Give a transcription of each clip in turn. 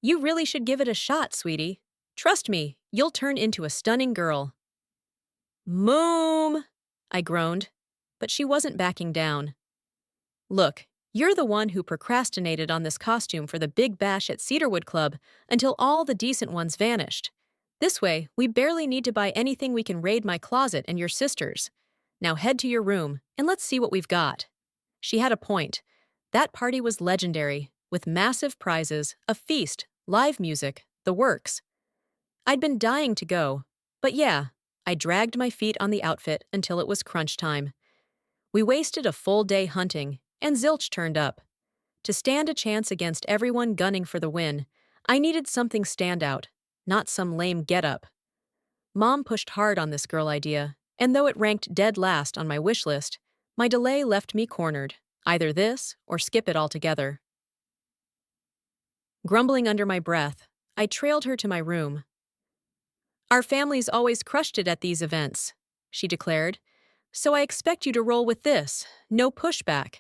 You really should give it a shot, sweetie. Trust me, you'll turn into a stunning girl. Moom! I groaned, but she wasn't backing down. Look, you're the one who procrastinated on this costume for the big bash at Cedarwood Club until all the decent ones vanished. This way, we barely need to buy anything we can raid my closet and your sister's. Now head to your room, and let's see what we've got. She had a point. That party was legendary, with massive prizes, a feast, live music, the works. I'd been dying to go, but yeah, I dragged my feet on the outfit until it was crunch time. We wasted a full day hunting, and zilch turned up. To stand a chance against everyone gunning for the win, I needed something standout, not some lame get-up. Mom pushed hard on this girl idea, and though it ranked dead last on my wish list, my delay left me cornered, either this or skip it altogether. Grumbling under my breath, I trailed her to my room. Our family's always crushed it at these events, she declared, so I expect you to roll with this, no pushback.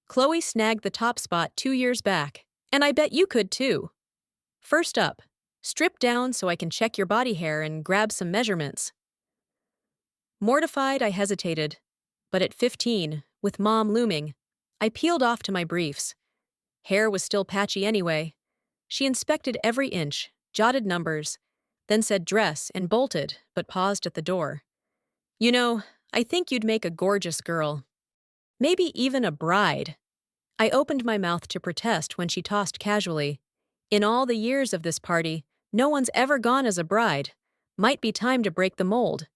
Chloe snagged the top spot 2 years back, and I bet you could too. First up, strip down so I can check your body hair and grab some measurements. Mortified, I hesitated, but at 15, with Mom looming, I peeled off to my briefs. Hair was still patchy anyway. She inspected every inch, jotted numbers, then said dress and bolted, but paused at the door. You know, I think you'd make a gorgeous girl. Maybe even a bride. I opened my mouth to protest when she tossed casually. In all the years of this party, no one's ever gone as a bride. Might be time to break the mold.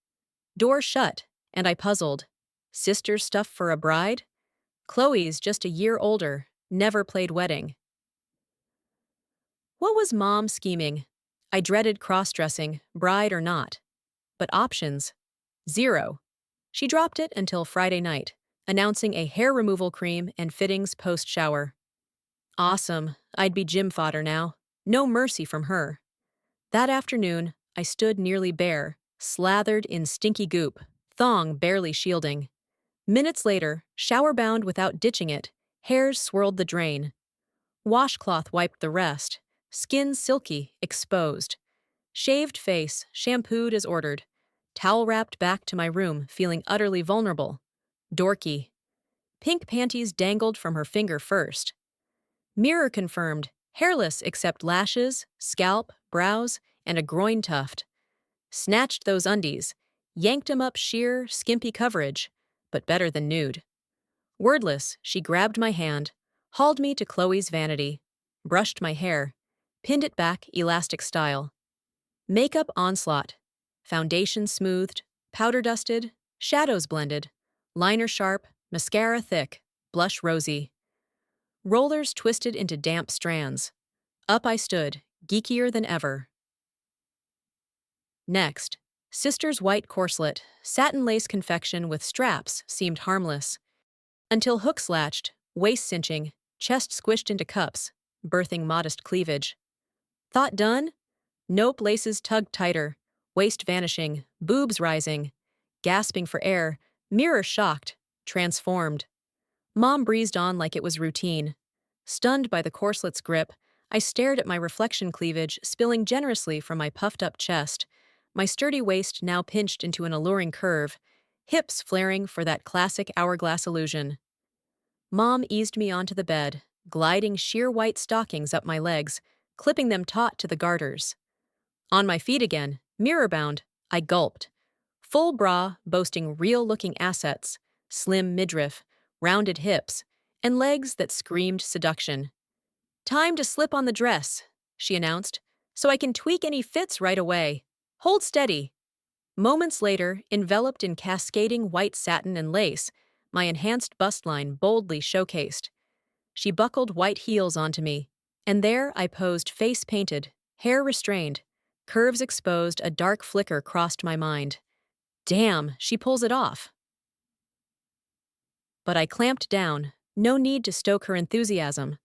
Door shut, and I puzzled. Sister's stuff for a bride? Chloe's just a year older, never played wedding. What was Mom scheming? I dreaded cross-dressing, bride or not. But options? Zero. She dropped it until Friday night, announcing a hair removal cream and fittings post-shower. Awesome, I'd be gym fodder now. No mercy from her. That afternoon, I stood nearly bare, slathered in stinky goop, thong barely shielding. Minutes later, shower-bound without ditching it, hairs swirled the drain. Washcloth wiped the rest, skin silky, exposed. Shaved face, shampooed as ordered. Towel wrapped back to my room, feeling utterly vulnerable. Dorky. Pink panties dangled from her finger first. Mirror confirmed, hairless except lashes, scalp, brows, and a groin tuft. Snatched those undies, yanked 'em up sheer, skimpy coverage, but better than nude. Wordless, she grabbed my hand, hauled me to Chloe's vanity, brushed my hair, pinned it back elastic style. Makeup onslaught. Foundation smoothed, powder dusted, shadows blended, liner sharp, mascara thick, blush rosy. Rollers twisted into damp strands. Up I stood, geekier than ever. Next, sister's white corselet, satin lace confection with straps seemed harmless. Until hooks latched, waist cinching, chest squished into cups, birthing modest cleavage. Thought done? Nope, laces tugged tighter, waist vanishing, boobs rising. Gasping for air, mirror shocked, transformed. Mom breezed on like it was routine. Stunned by the corset's grip, I stared at my reflection cleavage spilling generously from my puffed-up chest, my sturdy waist now pinched into an alluring curve, hips flaring for that classic hourglass illusion. Mom eased me onto the bed, gliding sheer white stockings up my legs, clipping them taut to the garters. On my feet again, mirror-bound, I gulped. Full bra, boasting real-looking assets, slim midriff, rounded hips, and legs that screamed seduction. Time to slip on the dress, she announced, so I can tweak any fits right away. Hold steady. Moments later, enveloped in cascading white satin and lace, my enhanced bust line boldly showcased. She buckled white heels onto me, and there I posed face painted, hair restrained, curves exposed. A dark flicker crossed my mind. Damn, she pulls it off. But I clamped down, no need to stoke her enthusiasm.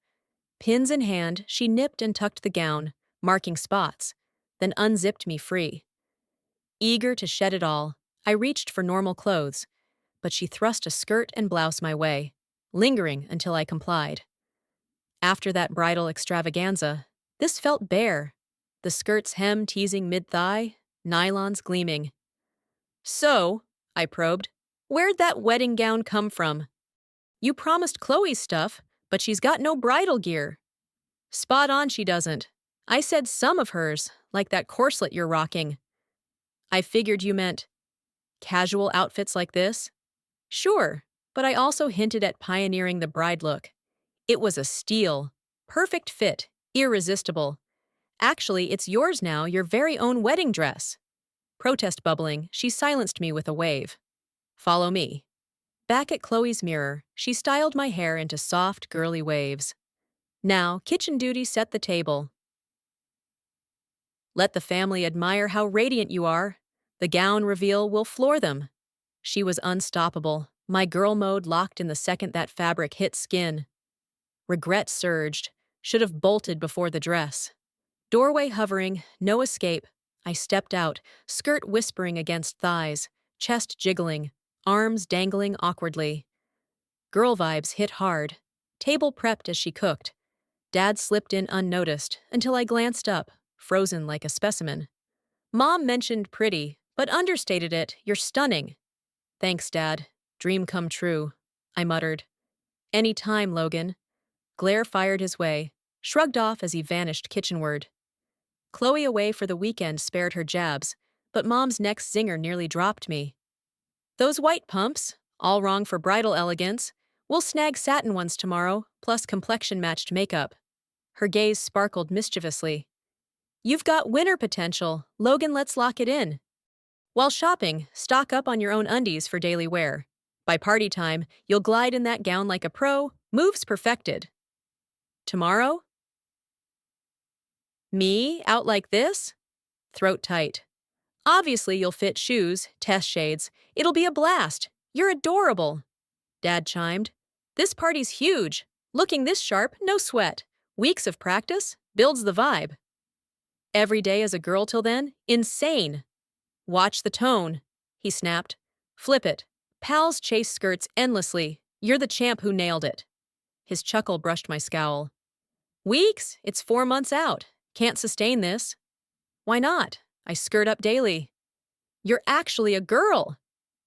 Pins in hand, she nipped and tucked the gown, marking spots, then unzipped me free. Eager to shed it all, I reached for normal clothes, but she thrust a skirt and blouse my way, lingering until I complied. After that bridal extravaganza, This felt bare. The skirt's hem teasing mid-thigh, nylons gleaming. So, I probed, where'd that wedding gown come from? You promised Chloe's stuff, but she's got no bridal gear. Spot on she doesn't. I said some of hers, like that corset you're rocking. I figured you meant casual outfits like this? Sure, but I also hinted at pioneering the bride look. It was a steal. Perfect fit. Irresistible. Actually, it's yours now, your very own wedding dress. Protest bubbling, she silenced me with a wave. Follow me. Back at Chloe's mirror, she styled my hair into soft, girly waves. Now, kitchen duty set the table. Let the family admire how radiant you are. The gown reveal will floor them. She was unstoppable, my girl mode locked in the second that fabric hit skin. Regret surged. Should have bolted before the dress. Doorway hovering, no escape. I stepped out, skirt whispering against thighs, chest jiggling, arms dangling awkwardly. Girl vibes hit hard. Table prepped as she cooked. Dad slipped in unnoticed until I glanced up, frozen like a specimen. Mom mentioned pretty, but understated it. You're stunning. Thanks, Dad. Dream come true, I muttered. Any time, Logan. Glare fired his way, shrugged off as he vanished kitchenward. Chloe away for the weekend spared her jabs, but Mom's next zinger nearly dropped me. Those white pumps, all wrong for bridal elegance. We'll snag satin ones tomorrow, plus complexion-matched makeup. Her gaze sparkled mischievously. You've got winner potential. Logan, let's lock it in. While shopping, stock up on your own undies for daily wear. By party time, you'll glide in that gown like a pro, moves perfected. Tomorrow? Me, out like this? Throat tight. Obviously you'll fit shoes, test shades. It'll be a blast. You're adorable. Dad chimed. This party's huge. Looking this sharp, no sweat. Weeks of practice builds the vibe. Every day as a girl till then? Insane. Watch the tone, he snapped. Flip it. Pals chase skirts endlessly. You're the champ who nailed it. His chuckle brushed my scowl. Weeks? It's 4 months out. Can't sustain this. Why not? I skirt up daily. You're actually a girl.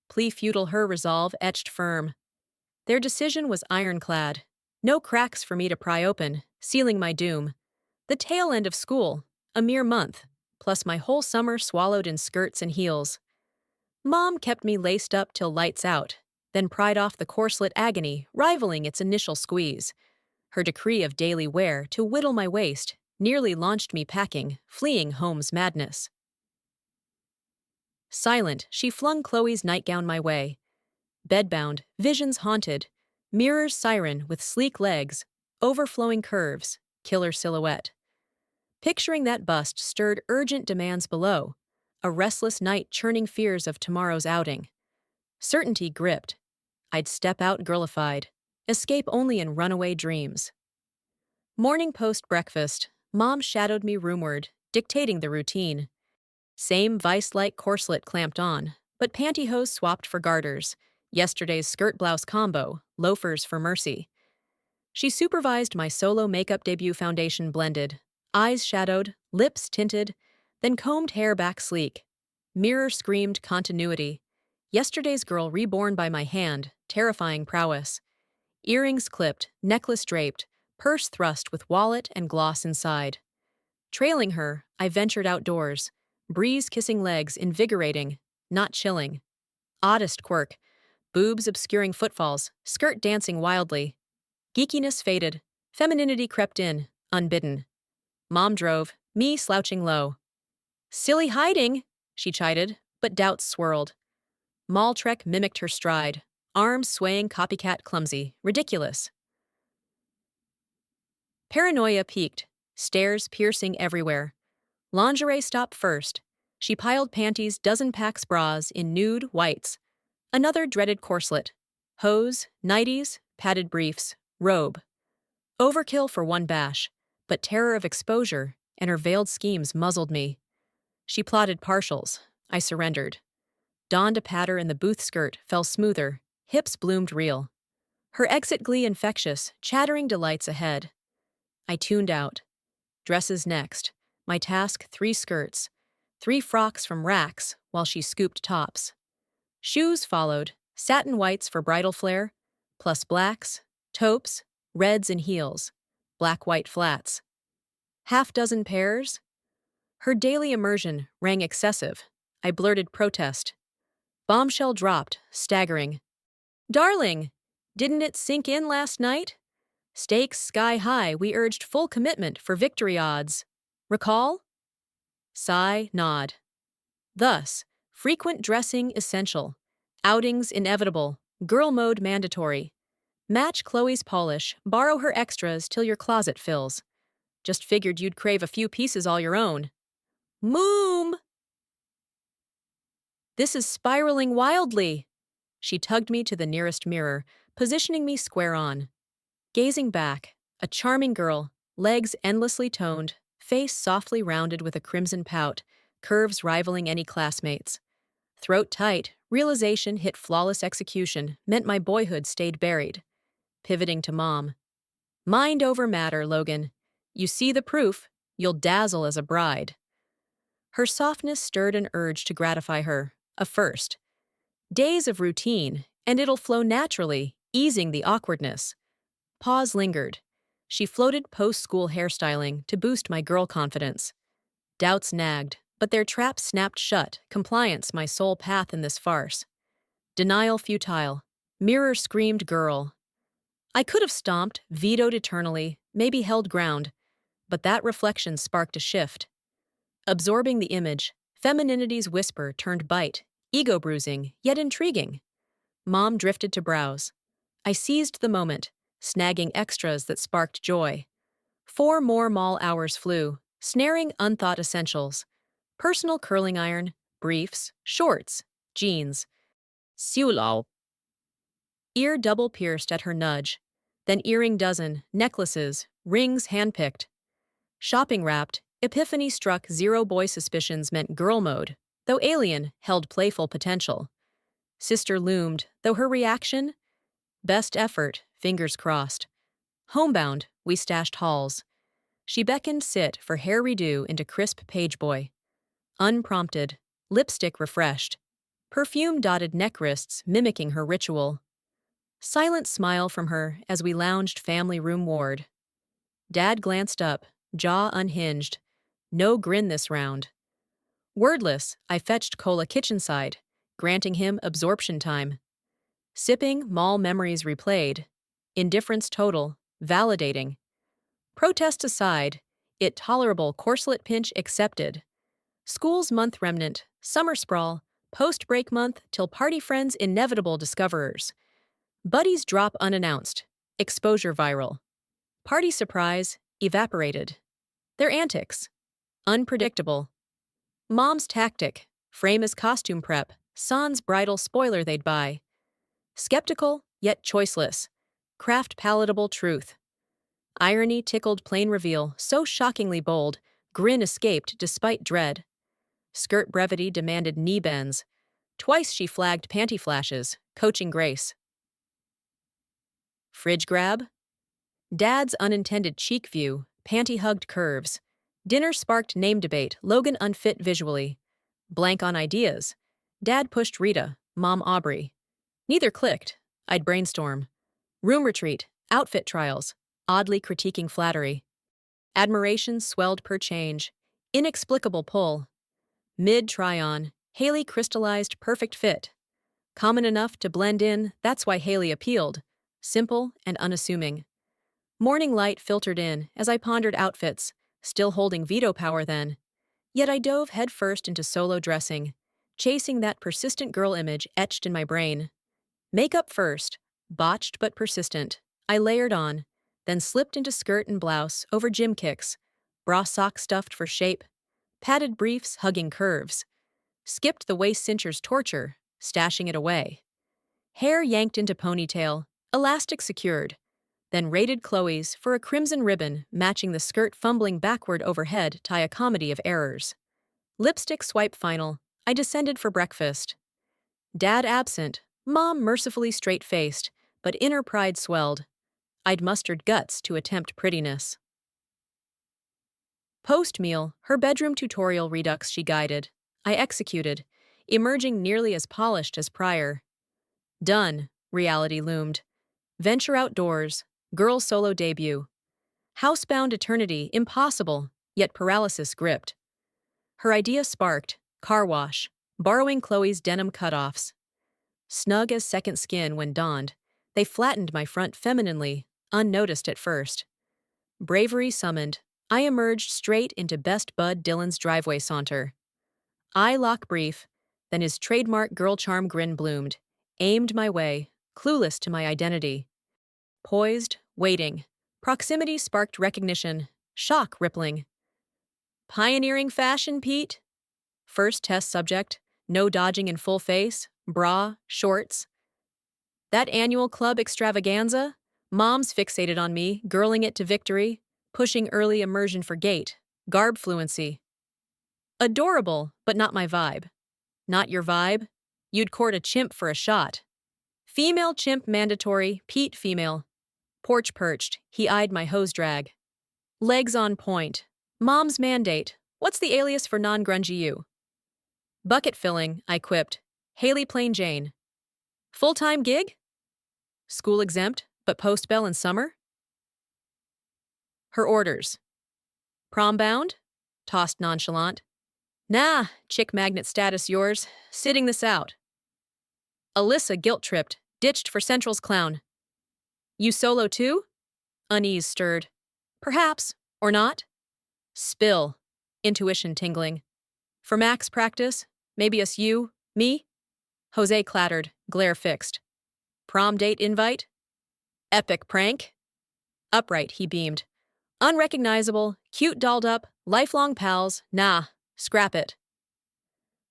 Plea futile, her resolve etched firm. Their decision was ironclad. No cracks for me to pry open, sealing my doom. The tail end of school, a mere month, plus my whole summer swallowed in skirts and heels. Mom kept me laced up till lights out, then pried off the corselet agony, rivaling its initial squeeze. Her decree of daily wear to whittle my waist nearly launched me packing, fleeing home's madness. Silent, she flung Chloe's nightgown my way. Bedbound, visions haunted, mirrors siren with sleek legs, overflowing curves, killer silhouette. Picturing that bust stirred urgent demands below, a restless night churning fears of tomorrow's outing. Certainty gripped. I'd step out girlified, escape only in runaway dreams. Morning post-breakfast, Mom shadowed me roomward, dictating the routine. Same vice-like corselet clamped on, but pantyhose swapped for garters, yesterday's skirt-blouse combo, loafers for mercy. She supervised my solo makeup debut foundation blended, eyes shadowed, lips tinted, then combed hair back sleek. Mirror screamed continuity. Yesterday's girl reborn by my hand, terrifying prowess. Earrings clipped, necklace draped, purse thrust with wallet and gloss inside. Trailing her, I ventured outdoors, breeze kissing legs invigorating, not chilling. Oddest quirk, boobs obscuring footfalls, skirt dancing wildly. Geekiness faded, femininity crept in, unbidden. Mom drove, me slouching low. Silly hiding, she chided, but doubts swirled. Maltrek mimicked her stride, arms swaying copycat clumsy, ridiculous. Paranoia peaked, stares piercing everywhere. Lingerie stopped first. She piled panties, dozen packs bras in nude whites. Another dreaded corselet. Hose, nighties, padded briefs, robe. Overkill for one bash, but terror of exposure and her veiled schemes muzzled me. She plotted partials. I surrendered. Donned a patter and the booth skirt fell smoother, hips bloomed real. Her exit glee infectious, chattering delights ahead. I tuned out. Dresses next. My task 3 skirts. 3 frocks from racks while she scooped tops. Shoes followed, satin whites for bridal flair, plus blacks, taupes, reds and heels, black-white flats. Half dozen pairs? Her daily immersion rang excessive. I blurted protest. Bombshell dropped, staggering. Darling, didn't it sink in last night? Stakes sky high, we urged full commitment for victory odds. Recall? Sigh, nod. Thus, frequent dressing essential. Outings inevitable. Girl mode mandatory. Match Chloe's polish, borrow her extras till your closet fills. Just figured you'd crave a few pieces all your own. Moom! This is spiraling wildly. She tugged me to the nearest mirror, positioning me square on. Gazing back, a charming girl, legs endlessly toned, face softly rounded with a crimson pout, curves rivaling any classmates. Throat tight, realization hit flawless execution, meant my boyhood stayed buried. Pivoting to mom. Mind over matter, Logan. You see the proof, you'll dazzle as a bride. Her softness stirred an urge to gratify her, a first. Days of routine, and it'll flow naturally, easing the awkwardness. Pause lingered. She floated post-school hairstyling to boost my girl confidence. Doubts nagged, but their traps snapped shut, compliance my sole path in this farce. Denial futile. Mirror screamed girl. I could have stomped, vetoed eternally, maybe held ground, but that reflection sparked a shift. Absorbing the image, femininity's whisper turned bite, ego bruising, yet intriguing. Mom drifted to browse. I seized the moment, snagging extras that sparked joy. 4 more mall hours flew, snaring unthought essentials. Personal curling iron, briefs, shorts, jeans. Siulao. Ear double pierced at her nudge. Then earring dozen, necklaces, rings handpicked. Shopping wrapped, epiphany struck zero boy suspicions meant girl mode, though alien held playful potential. Sister loomed, though her reaction? Best effort, fingers crossed. Homebound, we stashed halls. She beckoned sit for hair redo into crisp pageboy. Unprompted, lipstick refreshed. Perfume dotted neck wrists mimicking her ritual. Silent smile from her as we lounged family room ward. Dad glanced up, jaw unhinged. No grin this round. Wordless, I fetched Cola kitchenside, granting him absorption time. Sipping, mall memories replayed. Indifference total, validating. Protests aside, it tolerable corselet pinch accepted. School's month remnant, summer sprawl, post-break month till party friends inevitable discoverers. Buddies drop unannounced, exposure viral. Party surprise, evaporated. Their antics, unpredictable. Mom's tactic, frame as costume prep, son's bridal spoiler they'd buy. Skeptical, yet choiceless. Craft palatable truth. Irony tickled plain reveal, so shockingly bold, grin escaped despite dread. Skirt brevity demanded knee bends. Twice she flagged panty flashes, coaching grace. Fridge grab? Dad's unintended cheek view, panty-hugged curves. Dinner sparked name debate, Logan unfit visually. Blank on ideas. Dad pushed Rita, Mom Aubrey. Neither clicked. I'd brainstorm. Room retreat, outfit trials, oddly critiquing flattery. Admiration swelled per change. Inexplicable pull. Mid-try-on, Haley crystallized perfect fit. Common enough to blend in, that's why Haley appealed. Simple and unassuming. Morning light filtered in as I pondered outfits, still holding veto power then. Yet I dove headfirst into solo dressing, chasing that persistent girl image etched in my brain. Makeup first, botched but persistent. I layered on, then slipped into skirt and blouse over gym kicks, bra sock stuffed for shape, padded briefs hugging curves. Skipped the waist cincher's torture, stashing it away. Hair yanked into ponytail, elastic secured, then raided Chloe's for a crimson ribbon matching the skirt fumbling backward overhead tie a comedy of errors. Lipstick swipe final, I descended for breakfast. Dad absent, Mom mercifully straight-faced, but inner pride swelled. I'd mustered guts to attempt prettiness. Post-meal, her bedroom tutorial redux she guided. I executed, emerging nearly as polished as prior. Done, reality loomed. Venture outdoors, girl solo debut. Housebound eternity, impossible, yet paralysis gripped. Her idea sparked, car wash, borrowing Chloe's denim cutoffs. Snug as second skin when donned, they flattened my front femininely, unnoticed at first. Bravery summoned, I emerged straight into best bud Dylan's driveway saunter. Eye lock brief, then his trademark girl charm grin bloomed, aimed my way, clueless to my identity. Poised, waiting. Proximity sparked recognition, shock rippling. Pioneering fashion, Pete? First test subject, no dodging in full face, bra, shorts. That annual club extravaganza? Moms fixated on me, girling it to victory, pushing early immersion for gait, garb fluency. Adorable, but not my vibe. Not your vibe? You'd court a chimp for a shot. Female chimp mandatory, Pete female. Porch perched, he eyed my hose drag. Legs on point. Mom's mandate. What's the alias for non-grungy you? Bucket filling, I quipped. Haley Plain Jane. Full-time gig? School exempt, but post-bell in summer? Her orders. Prom bound? Tossed nonchalant. Nah, chick magnet status yours. Sitting this out. Alyssa guilt-tripped, ditched for Central's clown. You solo too? Unease stirred. Perhaps, or not. Spill. Intuition tingling. For max practice, maybe us you, me? Jose clattered, glare fixed. Prom date invite? Epic prank? Upright, he beamed. Unrecognizable, cute dolled up, lifelong pals, nah, scrap it.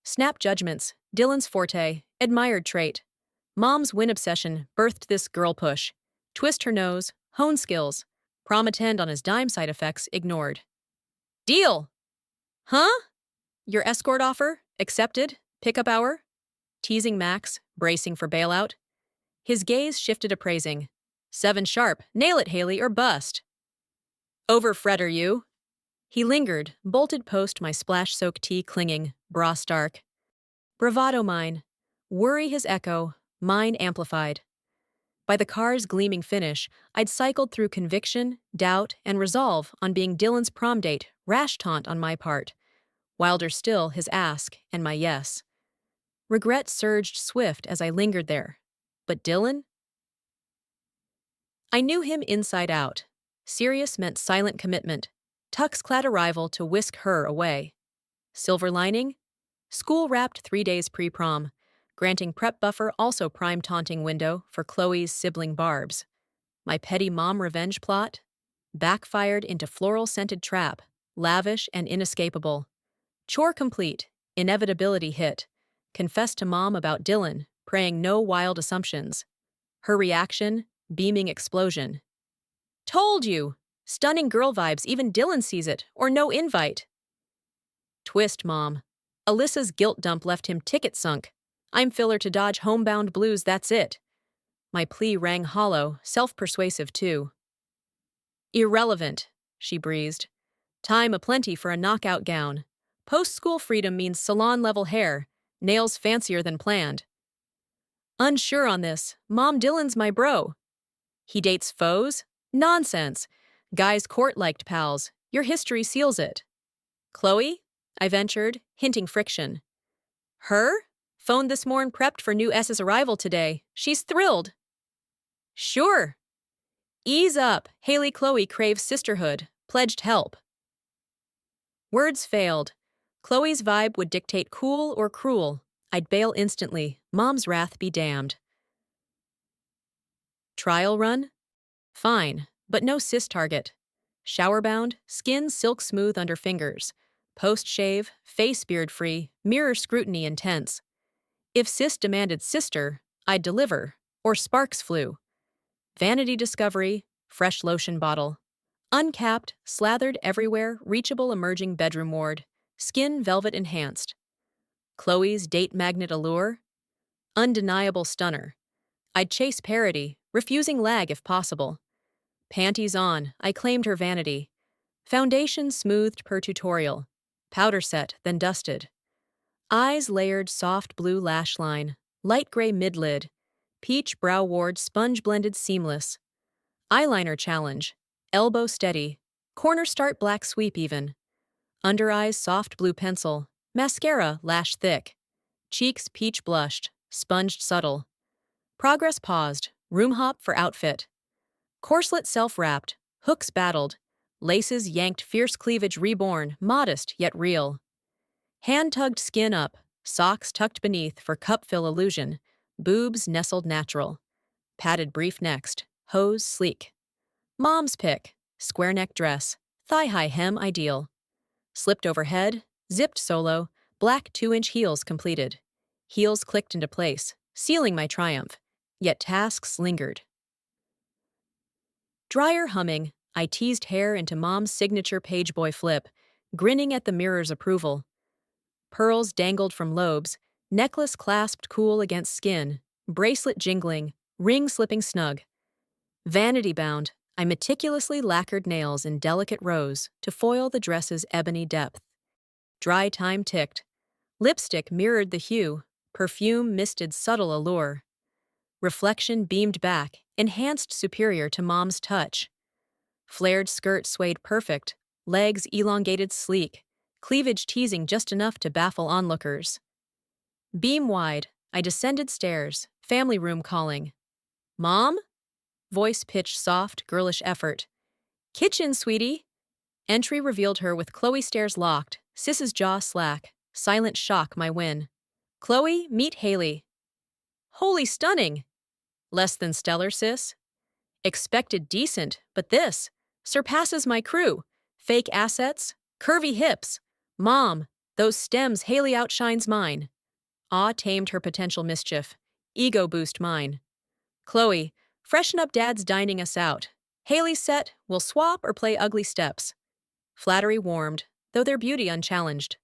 Snap judgments, Dylan's forte, admired trait. Mom's win obsession birthed this girl push. Twist her nose, hone skills. Prom attend on his dime side effects ignored. Deal! Huh? Your escort offer? Accepted? Pickup hour? Teasing Max, bracing for bailout. His gaze shifted appraising. 7 sharp, nail it, Haley, or bust. Over fretter you. He lingered, bolted post my splash-soaked tee clinging, bra stark. Bravado mine. Worry his echo, mine amplified. By the car's gleaming finish, I'd cycled through conviction, doubt, and resolve on being Dylan's prom date, rash taunt on my part. Wilder still his ask and my yes. Regret surged swift as I lingered there. But Dylan? I knew him inside out. Serious meant silent commitment. Tux-clad arrival to whisk her away. Silver lining? School wrapped 3 days pre-prom, granting prep buffer also prime taunting window for Chloe's sibling barbs. My petty mom revenge plot? Backfired into floral-scented trap, lavish and inescapable. Chore complete, inevitability hit. Confessed to mom about Dylan, praying no wild assumptions. Her reaction? Beaming explosion. Told you! Stunning girl vibes, even Dylan sees it, or no invite. Twist, mom. Alyssa's guilt dump left him ticket sunk. I'm filler to dodge homebound blues, that's it. My plea rang hollow, self-persuasive too. Irrelevant, she breezed. Time aplenty for a knockout gown. Post-school freedom means salon-level hair, nails fancier than planned. Unsure on this, Mom Dylan's my bro. He dates foes? Nonsense. Guys court-liked pals. Your history seals it. Chloe? I ventured, hinting friction. Her? Phoned this morn prepped for new S's arrival today. She's thrilled. Sure. Ease up. Haley Chloe craves sisterhood. Pledged help. Words failed. Chloe's vibe would dictate cool or cruel. I'd bail instantly. Mom's wrath be damned. Trial run? Fine, but no cis target. Shower-bound, skin silk smooth under fingers. Post-shave, face beard-free, mirror scrutiny intense. If cis demanded sister, I'd deliver, or sparks flew. Vanity discovery, fresh lotion bottle. Uncapped, slathered everywhere, reachable emerging bedroom ward. Skin velvet enhanced. Chloe's date magnet allure? Undeniable stunner. I'd chase parity, refusing lag if possible. Panties on, I claimed her vanity. Foundation smoothed per tutorial. Powder set, then dusted. Eyes layered soft blue lash line. Light gray mid-lid. Peach brow ward sponge blended seamless. Eyeliner challenge. Elbow steady. Corner start black sweep even. Under eyes soft blue pencil. Mascara lash thick. Cheeks peach blushed. Sponged subtle. Progress paused. Room hop for outfit. Corselet self-wrapped. Hooks battled. Laces yanked fierce cleavage reborn. Modest yet real. Hand-tugged skin up. Socks tucked beneath for cup-fill illusion. Boobs nestled natural. Padded brief next. Hose sleek. Mom's pick. Square neck dress. Thigh-high hem ideal. Slipped overhead. Zipped solo. Black 2-inch heels completed. Heels clicked into place, sealing my triumph. Yet tasks lingered. Dryer humming, I teased hair into Mom's signature pageboy flip, grinning at the mirror's approval. Pearls dangled from lobes, necklace clasped cool against skin, bracelet jingling, ring slipping snug. Vanity bound, I meticulously lacquered nails in delicate rows to foil the dress's ebony depth. Dry time ticked. Lipstick mirrored the hue, perfume misted subtle allure. Reflection beamed back, enhanced superior to Mom's touch. Flared skirt swayed perfect, legs elongated sleek, cleavage teasing just enough to baffle onlookers. Beam wide, I descended stairs, family room calling. Mom? Voice pitch soft, girlish effort. Kitchen, sweetie. Entry revealed her with Chloe stares locked, Sis's jaw slack, silent shock my win. Chloe, meet Haley. Holy stunning! Less than stellar, sis? Expected decent, but this surpasses my crew. Fake assets, curvy hips. Mom, those stems Haley outshines mine. Awe tamed her potential mischief. Ego boost mine. Chloe, freshen up Dad's dining us out. Haley's set, we'll swap or play ugly steps. Flattery warmed, though their beauty unchallenged.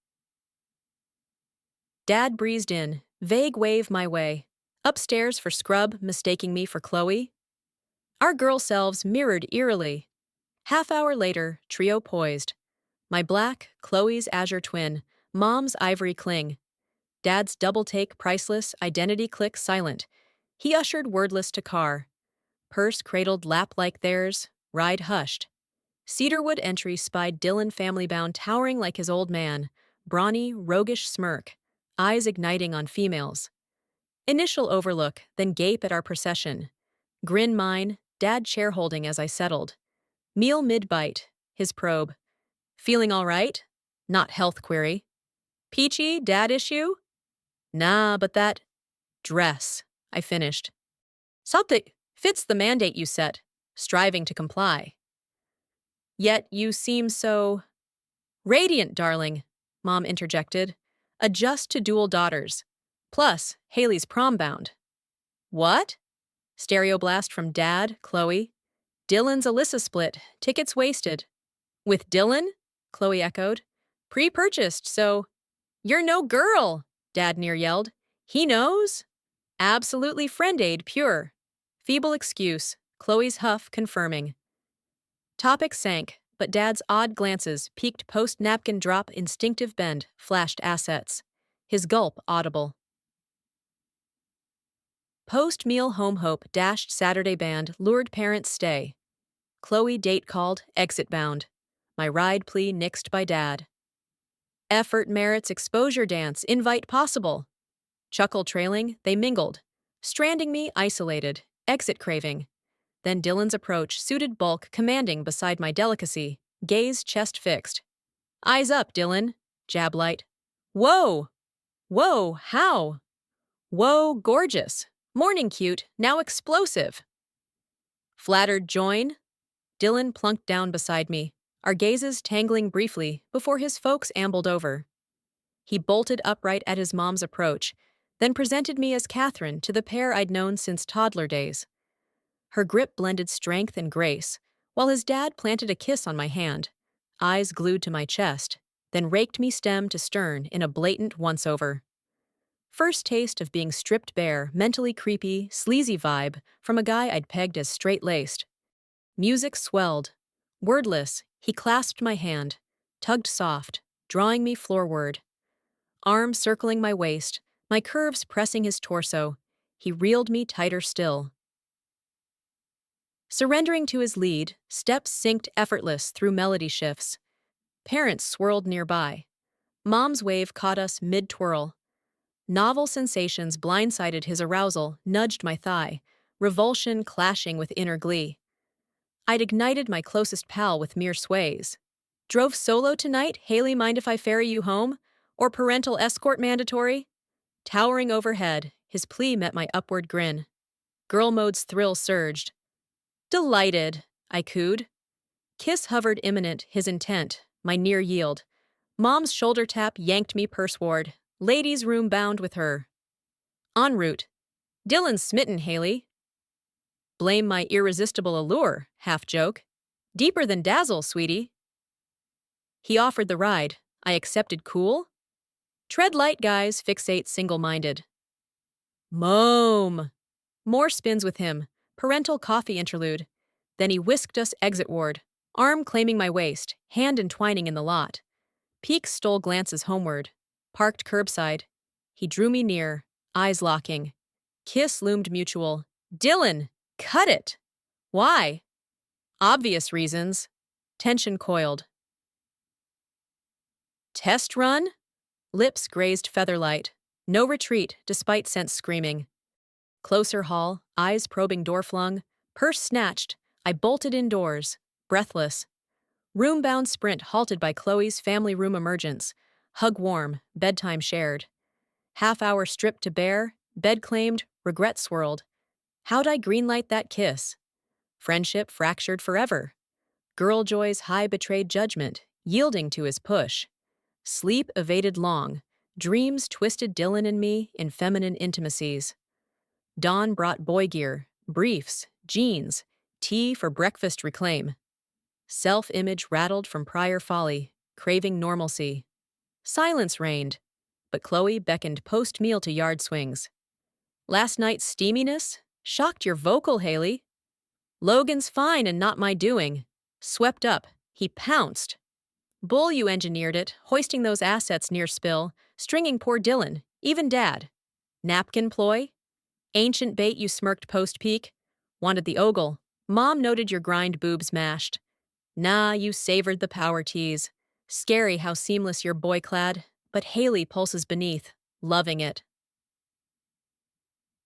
Dad breezed in, vague wave my way. Upstairs for scrub, mistaking me for Chloe. Our girl selves mirrored eerily. Half-hour later, trio poised. My black, Chloe's azure twin, Mom's ivory cling. Dad's double-take priceless, identity click silent. He ushered wordless to car. Purse cradled lap like theirs, ride hushed. Cedarwood entry spied Dylan family-bound towering like his old man, brawny, roguish smirk, eyes igniting on females. Initial overlook, then gape at our procession. Grin mine, Dad chair holding as I settled. Meal mid-bite, his probe. Feeling all right? Not health query. Peachy, Dad issue? Nah, but that dress, I finished. Something fits the mandate you set, striving to comply. Yet you seem so radiant, darling, Mom interjected. Adjust to dual daughters. Plus, Haley's prom-bound. What? Stereo blast from Dad, Chloe. Dylan's Alyssa split, tickets wasted. With Dylan? Chloe echoed. Pre-purchased, so. You're no girl, Dad near yelled. He knows? Absolutely friend aid pure. Feeble excuse, Chloe's huff confirming. Topic sank, but Dad's odd glances peaked post-napkin drop instinctive bend, flashed assets. His gulp audible. Post-meal home hope dashed Saturday band lured parents stay. Chloe date called, exit bound. My ride plea nixed by Dad. Effort merits exposure dance, invite possible. Chuckle trailing, they mingled. Stranding me isolated, exit craving. Then Dylan's approach suited bulk commanding beside my delicacy, gaze chest fixed. Eyes up, Dylan. Jab light. Whoa! Whoa, how? Whoa, gorgeous. Morning cute, now explosive. Flattered join? Dylan plunked down beside me, our gazes tangling briefly before his folks ambled over. He bolted upright at his mom's approach, then presented me as Catherine to the pair I'd known since toddler days. Her grip blended strength and grace, while his dad planted a kiss on my hand, eyes glued to my chest, then raked me stem to stern in a blatant once-over. First taste of being stripped bare, mentally creepy, sleazy vibe from a guy I'd pegged as straight-laced. Music swelled. Wordless, He clasped my hand, tugged soft, drawing me floorward. Arm circling my waist, my curves pressing his torso, he reeled me tighter still. Surrendering to his lead, steps synced effortless through melody shifts. Parents swirled nearby. Mom's wave caught us mid-twirl. Novel sensations blindsided his arousal, nudged my thigh, revulsion clashing with inner glee. I'd ignited my closest pal with mere sways. Drove solo tonight, Haley, mind if I ferry you home? Or parental escort mandatory? Towering overhead, his plea met my upward grin. Girl mode's thrill surged. Delighted, I cooed. Kiss hovered imminent, his intent, my near yield. Mom's shoulder tap yanked me purseward. Ladies' room bound with her. En route. Dylan's smitten, Haley. Blame my irresistible allure, half joke. Deeper than dazzle, sweetie. He offered the ride. I accepted cool. Tread light, guys, fixate single-minded. Moam. More spins with him. Parental coffee interlude. Then he whisked us exitward. Arm claiming my waist, hand entwining in the lot. Peaks stole glances homeward. Parked curbside. He drew me near, eyes locking. Kiss loomed mutual. Dylan, cut it! Why? Obvious reasons. Tension coiled. Test run? Lips grazed featherlight. No retreat, despite sense screaming. Closer hall, eyes probing door flung. Purse snatched. I bolted indoors, breathless. Room-bound sprint halted by Chloe's family room emergence. Hug warm, bedtime shared. Half-hour stripped to bare, bed claimed, regret swirled. How'd I greenlight that kiss? Friendship fractured forever. Girl joy's high betrayed judgment, yielding to his push. Sleep evaded long. Dreams twisted Dylan and me in feminine intimacies. Dawn brought boy gear, briefs, jeans, tea for breakfast reclaim. Self-image rattled from prior folly, craving normalcy. Silence reigned, but Chloe beckoned post-meal to yard swings. Last night's steaminess? Shocked your vocal, Haley. Logan's fine and not my doing. Swept up, he pounced. Bull, you engineered it, hoisting those assets near spill, stringing poor Dylan, even Dad. Napkin ploy? Ancient bait you smirked post-peak? Wanted the ogle. Mom noted your grind boobs mashed. Nah, you savored the power tease. Scary how seamless your boy-clad, but Haley pulses beneath, loving it.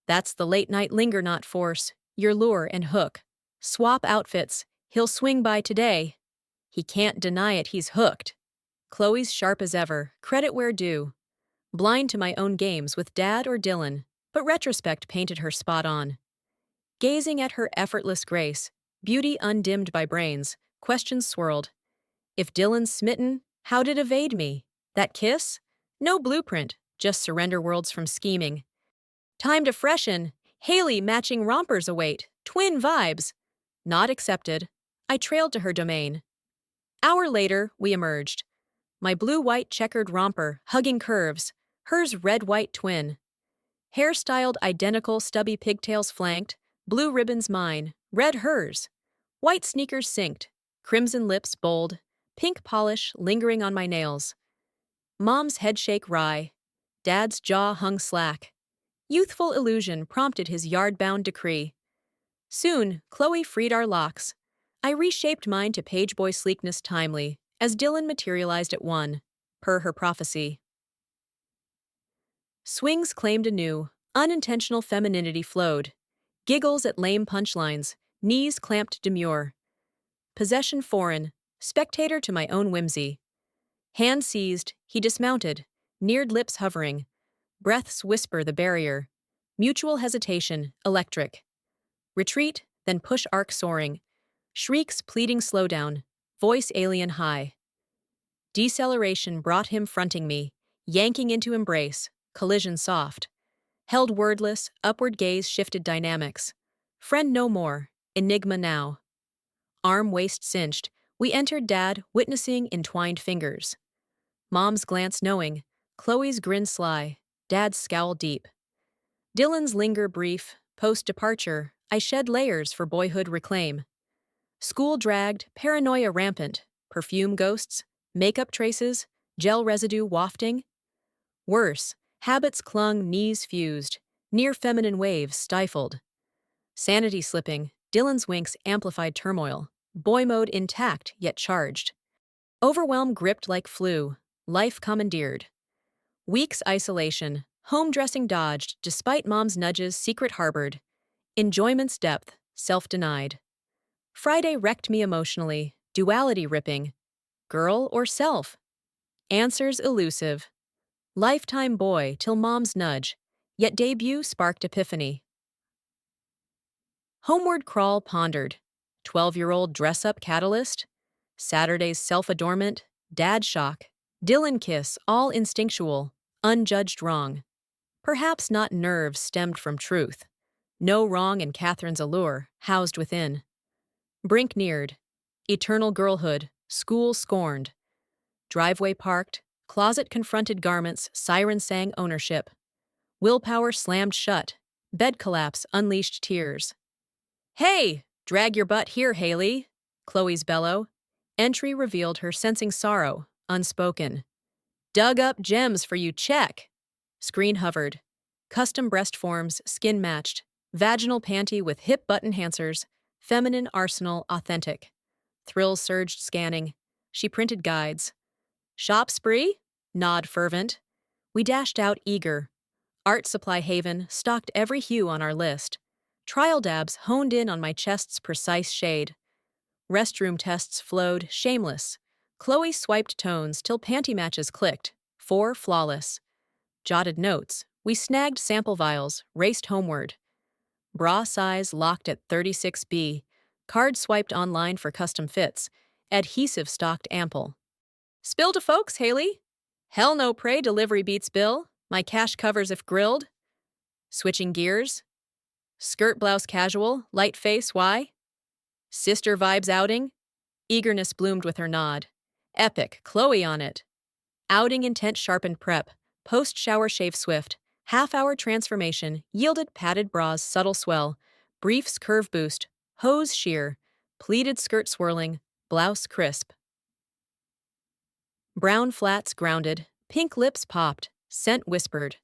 That's the late-night linger-not force, your lure and hook. Swap outfits, he'll swing by today. He can't deny it, he's hooked. Chloe's sharp as ever, credit where due. Blind to my own games with Dad or Dylan, but retrospect painted her spot on. Gazing at her effortless grace, beauty undimmed by brains, questions swirled. If Dylan's smitten, how'd it evade me? That kiss? No blueprint, just surrender worlds from scheming. Time to freshen. Haley matching rompers await. Twin vibes. Not accepted. I trailed to her domain. Hour later, we emerged. My blue-white checkered romper, hugging curves. Hers red-white twin. Hair-styled identical stubby pigtails flanked. Blue ribbons mine. Red hers. White sneakers synced. Crimson lips bold. Pink polish lingering on my nails. Mom's headshake wry. Dad's jaw hung slack. Youthful illusion prompted his yard-bound decree. Soon, Chloe freed our locks. I reshaped mine to pageboy sleekness timely, as Dylan materialized at one, per her prophecy. Swings claimed anew, unintentional femininity flowed. Giggles at lame punchlines, knees clamped demure. Possession foreign, spectator to my own whimsy. Hand seized, he dismounted, neared lips hovering. Breaths whisper the barrier. Mutual hesitation, electric. Retreat, then push arc soaring. Shrieks pleading slowdown, voice alien high. Deceleration brought him fronting me, yanking into embrace, collision soft. Held wordless, upward gaze shifted dynamics. Friend no more, enigma now. Arm waist cinched, we entered Dad, witnessing entwined fingers. Mom's glance knowing, Chloe's grin sly, Dad's scowl deep. Dylan's linger brief, post-departure, I shed layers for boyhood reclaim. School dragged, paranoia rampant, perfume ghosts, makeup traces, gel residue wafting. Worse, habits clung, knees fused, near feminine waves stifled. Sanity slipping, Dylan's winks amplified turmoil, boy mode intact yet charged. Overwhelm gripped like flu, life commandeered. Weeks isolation, home dressing dodged despite mom's nudges secret harbored. Enjoyment's depth, self-denied. Friday wrecked me emotionally, duality ripping. Girl or self? Answers elusive. Lifetime boy till mom's nudge, yet debut sparked epiphany. Homeward crawl pondered. 12-year-old dress-up catalyst? Saturday's self-adornment, dad shock. Dylan kiss, all instinctual, unjudged wrong. Perhaps not nerves stemmed from truth. No wrong in Catherine's allure, housed within. Brink neared. Eternal girlhood, school scorned. Driveway parked, closet confronted garments, siren sang ownership. Willpower slammed shut, bed collapse unleashed tears. Hey! Drag your butt here, Haley! Chloe's bellow. Entry revealed her sensing sorrow, unspoken. Dug up gems for you, check! Screen hovered. Custom breast forms, skin matched. Vaginal panty with hip butt enhancers. Feminine arsenal authentic. Thrills surged scanning. She printed guides. Shop spree? Nod fervent. We dashed out eager. Art supply haven stocked every hue on our list. Trial dabs honed in on my chest's precise shade. Restroom tests flowed, shameless. Chloe swiped tones till panty matches clicked. 4 flawless. Jotted notes. We snagged sample vials, raced homeward. Bra size locked at 36B. Card swiped online for custom fits. Adhesive stocked ample. Spill to folks, Haley? Hell no pray delivery beats bill. My cash covers if grilled. Switching gears. Skirt blouse casual, light face, why? Sister vibes outing? Eagerness bloomed with her nod. Epic, Chloe on it. Outing intent sharpened prep. Post-shower shave swift. Half-hour transformation yielded padded bras subtle swell. Briefs curve boost. Hose sheer. Pleated skirt swirling. Blouse crisp. Brown flats grounded. Pink lips popped. Scent whispered.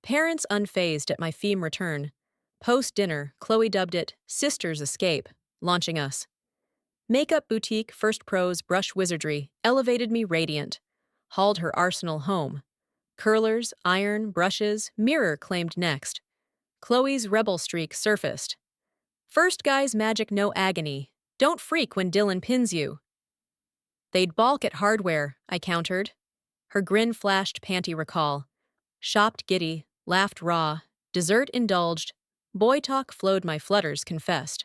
Parents unfazed at my femme return. Post-dinner, Chloe dubbed it Sister's Escape, launching us. Makeup boutique first pros brush wizardry elevated me radiant. Hauled her arsenal home. Curlers, iron, brushes, mirror claimed next. Chloe's rebel streak surfaced. First guy's magic no agony. Don't freak when Dylan pins you. They'd balk at hardware, I countered. Her grin flashed panty recall. Shopped giddy, laughed raw, dessert indulged. Boy talk flowed my flutters confessed.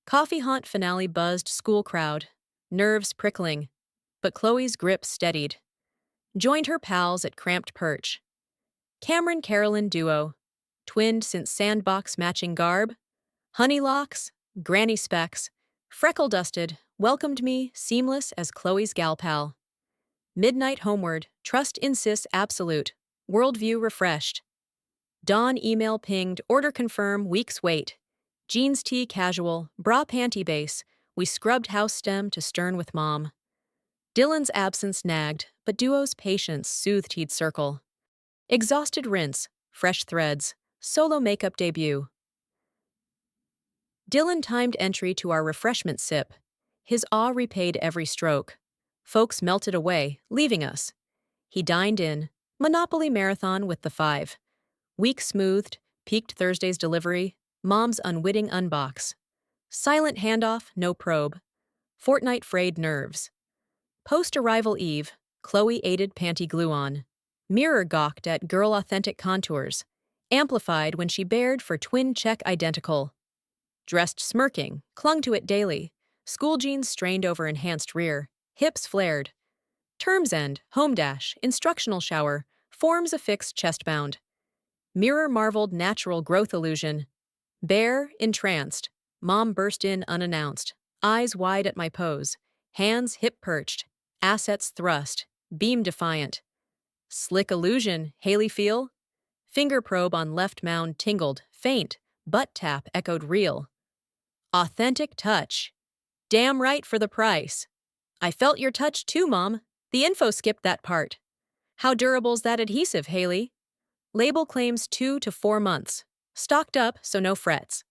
Coffee haunt finale buzzed school crowd. Nerves prickling. But Chloe's grip steadied. Joined her pals at cramped perch. Cameron-Carolyn duo. Twinned since sandbox matching garb. Honey locks, granny specs. Freckle-dusted, welcomed me, seamless as Chloe's gal pal. Midnight homeward, trust insists absolute. Worldview refreshed. Dawn email pinged, order confirm, weeks wait. Jeans tee casual, bra panty base. We scrubbed house stem to stern with mom. Dylan's absence nagged, but duo's patience soothed he'd circle. Exhausted rinse, fresh threads, solo makeup debut. Dylan timed entry to our refreshment sip. His awe repaid every stroke. Folks melted away, leaving us. He dined in, Monopoly marathon with the 5. Week smoothed, peaked Thursday's delivery, mom's unwitting unbox. Silent handoff, no probe. Fortnight frayed nerves. Post-arrival eve, Chloe aided panty glue on. Mirror gawked at girl authentic contours. Amplified when she bared for twin check identical. Dressed smirking, clung to it daily. School jeans strained over enhanced rear. Hips flared. Terms end, home dash, instructional shower. Forms affixed chest bound. Mirror marveled natural growth illusion. Bare, entranced. Mom burst in unannounced. Eyes wide at my pose. Hands hip perched. Assets thrust. Beam defiant. Slick illusion, Haley feel? Finger probe on left mound tingled, faint. Butt tap echoed real. Authentic touch. Damn right for the price. I felt your touch too, Mom. The info skipped that part. How durable's that adhesive, Haley? Label claims 2 to 4 months. Stocked up, so no frets.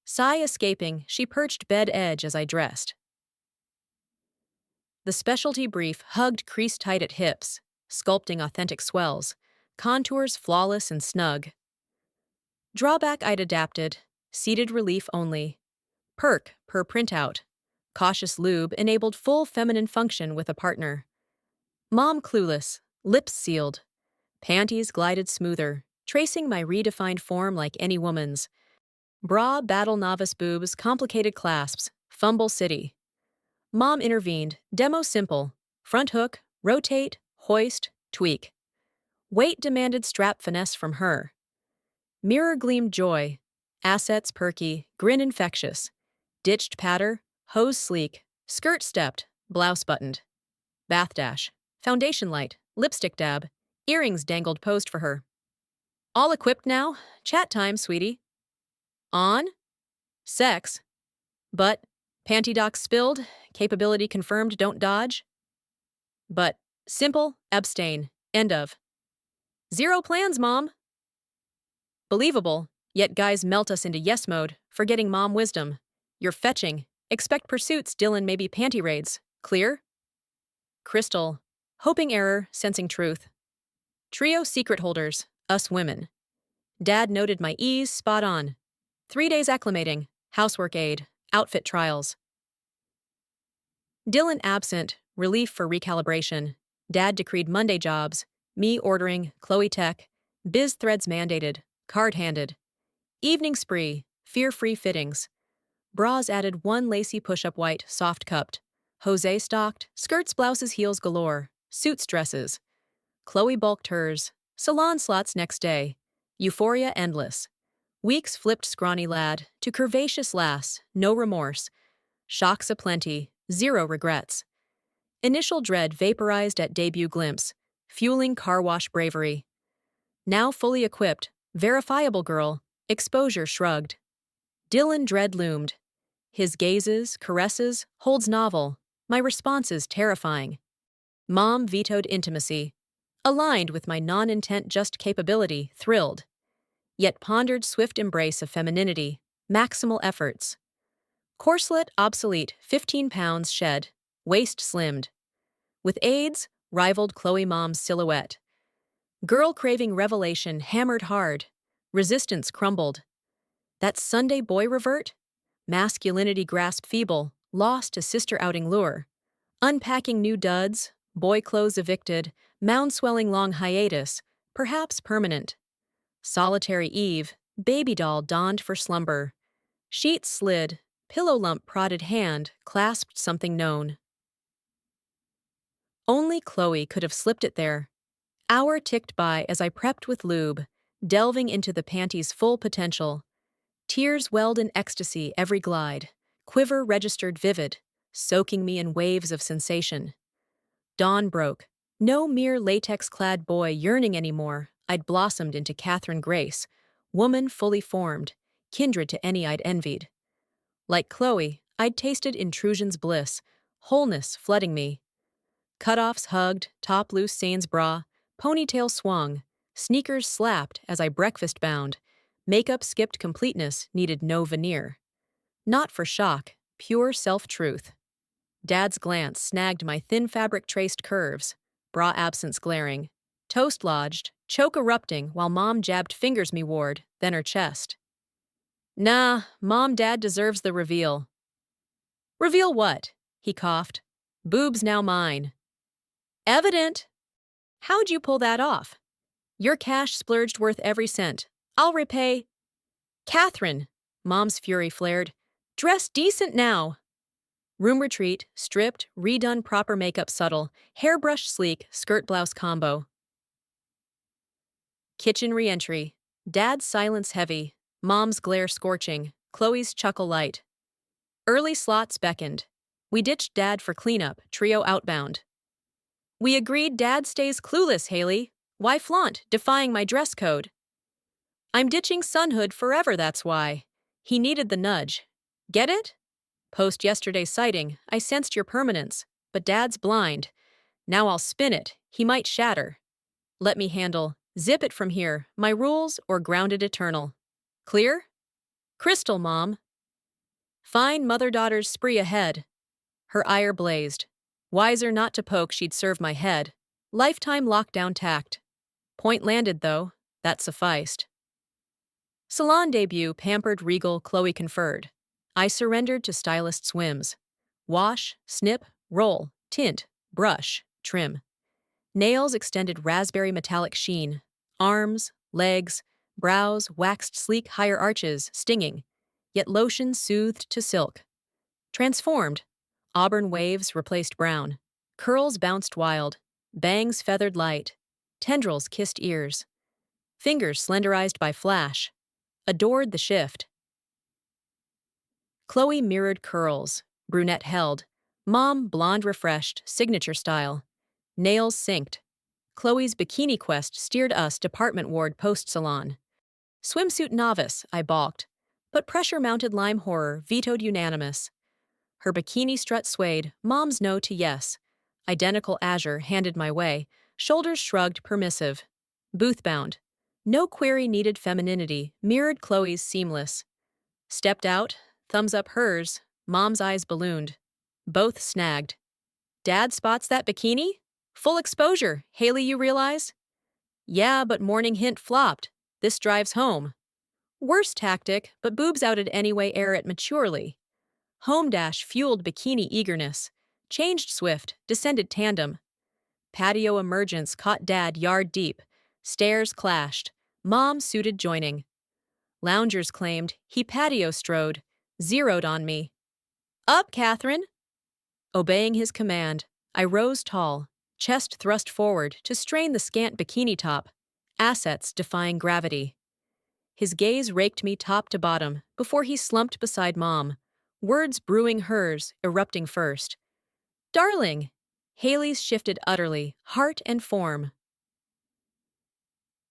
Sigh escaping, she perched bed edge as I dressed. The specialty brief hugged crease tight at hips, sculpting authentic swells, contours flawless and snug. Drawback I'd adapted, seated relief only. Perk per printout. Cautious lube enabled full feminine function with a partner. Mom clueless, lips sealed. Panties glided smoother, tracing my redefined form like any woman's. Bra battle novice boobs, complicated clasps, fumble city. Mom intervened, demo simple. Front hook, rotate, hoist, tweak. Weight demanded strap finesse from her. Mirror gleamed joy. Assets perky, grin infectious. Ditched patter, hose sleek, skirt stepped, blouse buttoned. Bath dash, foundation light, lipstick dab, earrings dangled posed for her. All equipped now? Chat time, sweetie. On? Sex. But, panty docs spilled, capability confirmed, don't dodge. But, simple, abstain, end of. Zero plans, Mom. Believable, yet guys melt us into yes mode, forgetting mom wisdom. You're fetching. Expect pursuits, Dylan, maybe panty raids. Clear? Crystal. Hoping error, sensing truth. Trio secret holders, us women. Dad noted my ease, spot on. 3 days acclimating, housework aid, outfit trials. Dylan absent, relief for recalibration. Dad decreed Monday jobs, me ordering, Chloe tech, biz threads mandated, card handed. Evening spree, fear-free fittings. Bras added 1 lacy push-up white, soft cupped. Jose stocked, skirts, blouses, heels galore, suits, dresses. Chloe bulked hers, salon slots next day. Euphoria endless. Weeks flipped scrawny lad to curvaceous lass, no remorse. Shocks aplenty, zero regrets. Initial dread vaporized at debut glimpse, fueling car wash bravery. Now fully equipped, verifiable girl, exposure shrugged. Dylan dread loomed. His gazes, caresses, holds novel. My responses terrifying. Mom vetoed intimacy. Aligned with my non-intent just capability, thrilled. Yet pondered swift embrace of femininity, maximal efforts. Corset obsolete, 15 pounds shed, waist slimmed. With aids, rivaled Chloe Mom's silhouette. Girl craving revelation hammered hard. Resistance crumbled. That Sunday boy revert? Masculinity grasp feeble, lost to sister outing lure. Unpacking new duds, boy clothes evicted, mound swelling long hiatus, perhaps permanent. Solitary eve, baby doll donned for slumber. Sheets slid, pillow lump prodded hand, clasped something known. Only Chloe could have slipped it there. Hour ticked by as I prepped with lube, delving into the panty's full potential. Tears welled in ecstasy every glide, quiver registered vivid, soaking me in waves of sensation. Dawn broke. No mere latex-clad boy yearning anymore, I'd blossomed into Catherine Grace, woman fully formed, kindred to any I'd envied. Like Chloe, I'd tasted intrusion's bliss, wholeness flooding me. Cutoffs hugged, top loose Sains bra, ponytail swung, sneakers slapped as I breakfast bound. Makeup skipped completeness, needed no veneer. Not for shock, pure self-truth. Dad's glance snagged my thin fabric-traced curves, bra absence glaring. Toast lodged, choke erupting while Mom jabbed fingers me ward, then her chest. Nah, Dad deserves the reveal. Reveal what? He coughed. Boobs now mine. Evident. How'd you pull that off? Your cash splurged worth every cent. I'll repay. Catherine, Mom's fury flared. Dress decent now. Room retreat, stripped, redone proper makeup subtle, hairbrush sleek, skirt blouse combo. Kitchen re-entry. Dad's silence heavy, Mom's glare scorching, Chloe's chuckle light. Early slots beckoned. We ditched Dad for cleanup, trio outbound. We agreed Dad stays clueless, Haley. Why flaunt, defying my dress code? I'm ditching sonhood forever, that's why. He needed the nudge. Get it? Post yesterday's sighting, I sensed your permanence, but Dad's blind. Now I'll spin it, he might shatter. Let me handle, zip it from here, my rules or grounded eternal. Clear? Crystal, Mom. Fine mother-daughter's spree ahead. Her ire blazed. Wiser not to poke, she'd serve my head. Lifetime lockdown tact. Point landed, though. That sufficed. Salon debut, pampered, regal, Chloe conferred. I surrendered to stylist's whims. Wash, snip, roll, tint, brush, trim. Nails extended raspberry metallic sheen. Arms, legs, brows waxed sleek higher arches, stinging. Yet lotion soothed to silk. Transformed. Auburn waves replaced brown. Curls bounced wild. Bangs feathered light. Tendrils kissed ears. Fingers slenderized by flash. Adored the shift. Chloe mirrored curls. Brunette held. Mom blonde refreshed, signature style. Nails synced. Chloe's bikini quest steered us department ward post-salon. Swimsuit novice, I balked. But pressure-mounted lime horror vetoed unanimous. Her bikini strut swayed, Mom's no to yes. Identical azure handed my way, shoulders shrugged permissive. Booth-bound. No query needed femininity, mirrored Chloe's seamless. Stepped out, thumbs up hers, Mom's eyes ballooned. Both snagged. Dad spots that bikini? Full exposure, Haley, you realize? Yeah, but morning hint flopped. This drives home. Worst tactic, but boobs outed anyway, air it maturely. Home dash fueled bikini eagerness. Changed swift, descended tandem. Patio emergence caught Dad yard deep. Stairs clashed. Mom suited joining. Loungers claimed, he patio strode. Zeroed on me. Up, Catherine! Obeying his command, I rose tall, chest thrust forward to strain the scant bikini top. Assets defying gravity. His gaze raked me top to bottom before he slumped beside Mom. Words brewing hers, erupting first. Darling! Haley's shifted utterly, heart and form.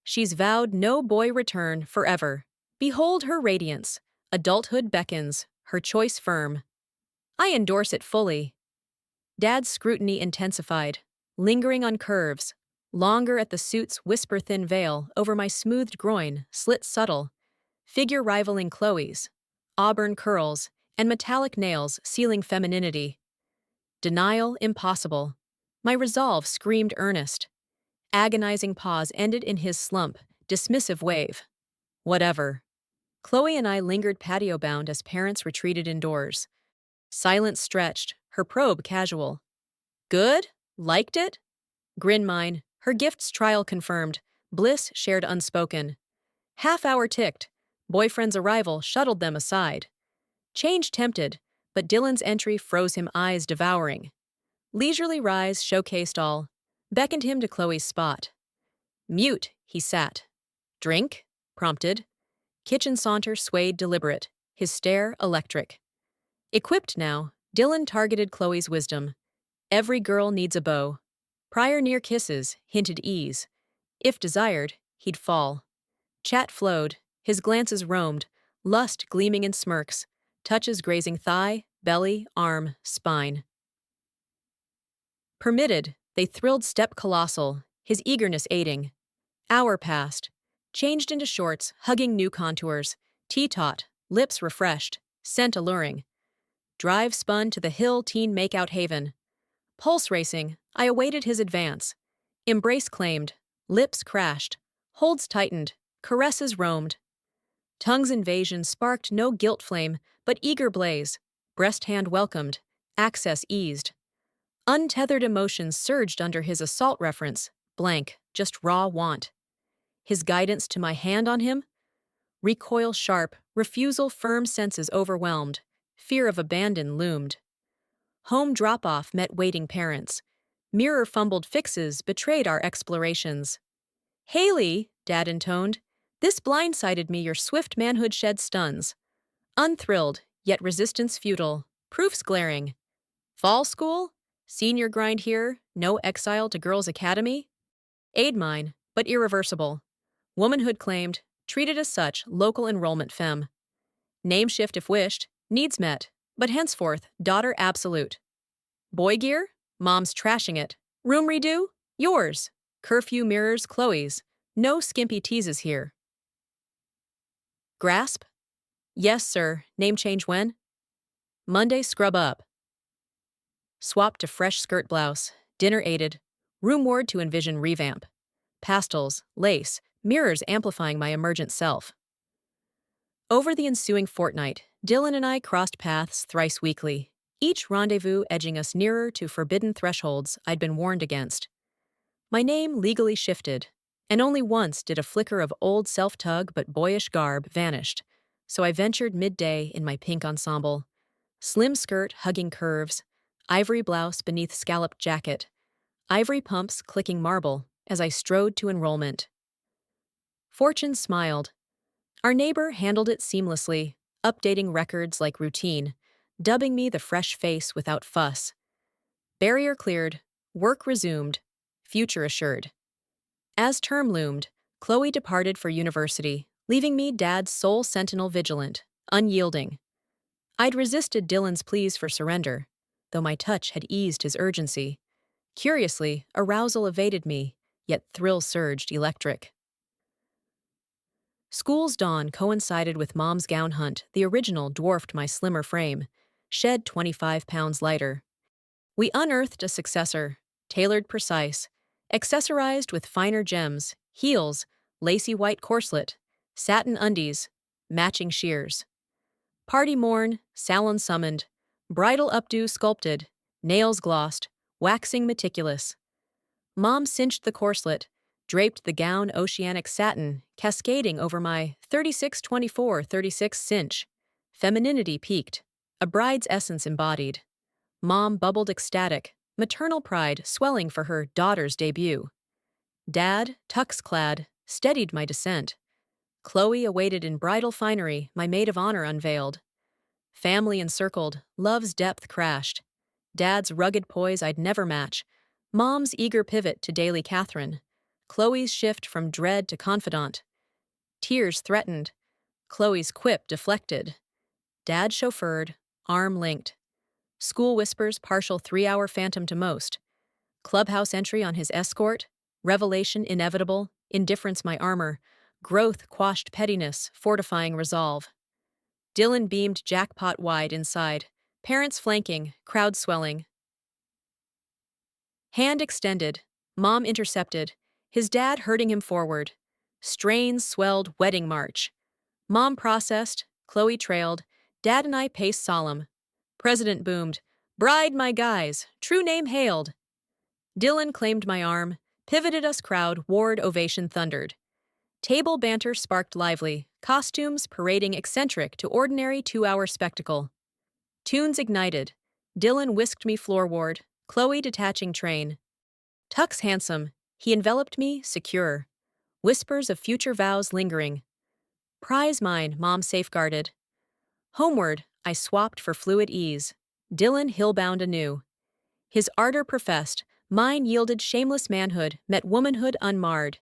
She's vowed no boy return forever. Behold her radiance. Adulthood beckons, her choice firm. I endorse it fully. Dad's scrutiny intensified, lingering on curves. Longer at the suit's whisper-thin veil over my smoothed groin, slit subtle. Figure rivaling Chloe's. Auburn curls and metallic nails sealing femininity. Denial impossible. My resolve screamed earnest. Agonizing pause ended in his slump, dismissive wave. Whatever. Chloe and I lingered patio-bound as parents retreated indoors. Silence stretched, her probe casual. Good? Liked it? Grin mine, her gift's trial confirmed, bliss shared unspoken. Half hour ticked, boyfriend's arrival shuttled them aside. Change tempted, but Dylan's entry froze him, eyes devouring. Leisurely rise showcased all, beckoned him to Chloe's spot. Mute, he sat. Drink? Prompted. Kitchen saunter swayed deliberate, his stare electric. Equipped now, Dylan targeted Chloe's wisdom. Every girl needs a beau. Prior near kisses hinted ease. If desired, he'd fall. Chat flowed, his glances roamed, lust gleaming in smirks, touches grazing thigh, belly, arm, spine. Permitted, they thrilled step colossal, his eagerness aiding. Hour passed. Changed into shorts, hugging new contours. Tea-taut, lips refreshed, scent alluring. Drive spun to the hill teen makeout haven. Pulse racing, I awaited his advance. Embrace claimed, lips crashed, holds tightened, caresses roamed. Tongue's invasion sparked no guilt flame, but eager blaze. Breast hand welcomed, access eased. Untethered emotions surged under his assault reference, blank, just raw want. His guidance to my hand on him? Recoil sharp, refusal firm, senses overwhelmed. Fear of abandon loomed. Home drop-off met waiting parents. Mirror fumbled fixes betrayed our explorations. Haley, Dad intoned, this blindsided me, your swift manhood shed stuns. Unthrilled, yet resistance futile, proofs glaring. Fall school? Senior grind here, no exile to girls' academy? Aid mine, but irreversible. Womanhood claimed, treated as such, local enrollment fem. Name shift if wished, needs met, but henceforth, daughter absolute. Boy gear? Mom's trashing it. Room redo? Yours. Curfew mirrors Chloe's. No skimpy teases here. Grasp? Yes, sir. Name change when? Monday scrub up. Swap to fresh skirt blouse. Dinner aided. Room ward to envision revamp. Pastels, lace, mirrors amplifying my emergent self. Over the ensuing fortnight, Dylan and I crossed paths thrice weekly, each rendezvous edging us nearer to forbidden thresholds I'd been warned against. My name legally shifted, and only once did a flicker of old self-tug but boyish garb vanished, so I ventured midday in my pink ensemble. Slim skirt hugging curves, ivory blouse beneath scalloped jacket, ivory pumps clicking marble as I strode to enrollment. Fortune smiled. Our neighbor handled it seamlessly, updating records like routine, dubbing me the fresh face without fuss. Barrier cleared, work resumed, future assured. As term loomed, Chloe departed for university, leaving me dad's sole sentinel vigilant, unyielding. I'd resisted Dylan's pleas for surrender, though my touch had eased his urgency. Curiously, arousal evaded me, yet thrill surged electric. School's dawn coincided with Mom's gown hunt. The original dwarfed my slimmer frame, shed 25 pounds lighter. We unearthed a successor, tailored precise, accessorized with finer gems, heels, lacy white corselet, satin undies, matching shears. Party morn, salon summoned, bridal updo sculpted, nails glossed, waxing meticulous. Mom cinched the corselet, draped the gown oceanic satin, cascading over my 36-24-36 cinch. Femininity peaked, a bride's essence embodied. Mom bubbled ecstatic, maternal pride swelling for her daughter's debut. Dad, tux-clad, steadied my descent. Chloe awaited in bridal finery, my maid of honor unveiled. Family encircled, love's depth crashed. Dad's rugged poise I'd never match. Mom's eager pivot to daily Catherine. Chloe's shift from dread to confidant. Tears threatened. Chloe's quip deflected. Dad chauffeured, arm linked. School whispers partial 3-hour phantom to most. Clubhouse entry on his escort. Revelation inevitable. Indifference my armor. Growth quashed pettiness, fortifying resolve. Dylan beamed jackpot wide inside. Parents flanking, crowd swelling. Hand extended. Mom intercepted. His dad herding him forward. Strains swelled wedding march. Mom processed. Chloe trailed. Dad and I paced solemn. President boomed. Bride my guys. True name hailed. Dylan claimed my arm. Pivoted us crowd. Ward ovation thundered. Table banter sparked lively. Costumes parading eccentric to ordinary 2-hour spectacle. Tunes ignited. Dylan whisked me floorward. Chloe detaching train. Tux handsome. He enveloped me, secure. Whispers of future vows lingering. Prize mine, Mom safeguarded. Homeward, I swapped for fluid ease. Dylan hillbound anew. His ardor professed, mine yielded shameless manhood, met womanhood unmarred.